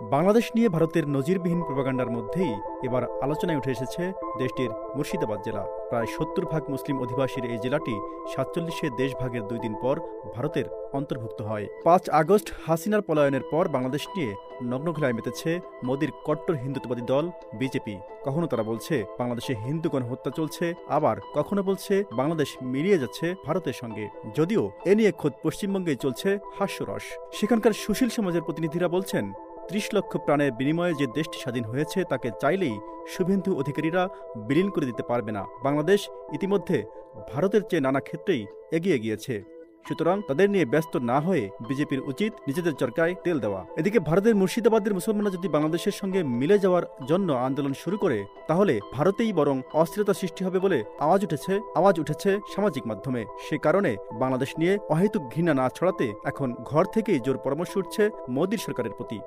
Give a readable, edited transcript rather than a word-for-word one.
বাংলাদেশ নিয়ে ভারতের নজিরবিহীন প্রপাগান্ডার মধ্যেই এবার আলোচনায় উঠে এসেছে দেশটির মুর্শিদাবাদ জেলা। প্রায় ৭০ ভাগ মুসলিম অধিবাসীর এই জেলাটি ৪৭ দেশভাগের ২ দিন পর ভারতের অন্তর্ভুক্ত হয়। ৫ আগস্ট হাসিনার পলায়নের পর বাংলাদেশ নিয়ে নগ্নঘোলায় মেতেছে মোদির কট্টর হিন্দুত্ববাদী দল বিজেপি। কখনো তারা বলছে বাংলাদেশে হিন্দুগণ হত্যা চলছে, আবার কখনো বলছে বাংলাদেশ মিলিয়ে যাচ্ছে ভারতের সঙ্গে। যদিও এ নিয়ে খোদ পশ্চিমবঙ্গেই চলছে হাস্যরস। সেখানকার সুশীল সমাজের প্রতিনিধিরা বলছেন ৩০ লক্ষ প্রাণের বিনিময়ে যে দেশটি স্বাধীন হয়েছে তাকে চাইলেই শুভেন্দু অধিকারীরা বিলীন করে দিতে পারবে না। বাংলাদেশ ইতিমধ্যে ভারতের চেয়ে নানা ক্ষেত্রেই এগিয়ে গিয়েছে, সুতরাং তাদের নিয়ে ব্যস্ত না হয়ে বিজেপির উচিত নিজেদের চরকায় তেল দেওয়া। এদিকে ভারতের মুর্শিদাবাদের মুসলমানরা যদি বাংলাদেশের সঙ্গে মিলে যাওয়ার জন্য আন্দোলন শুরু করে, তাহলে ভারতেই বরং অস্থিরতা সৃষ্টি হবে বলে আওয়াজ উঠেছে সামাজিক মাধ্যমে। সে কারণে বাংলাদেশ নিয়ে অহেতুক ঘৃণা না ছড়াতে এখন ঘর থেকেই জোর পরামর্শ উঠছে মোদির সরকারের প্রতি।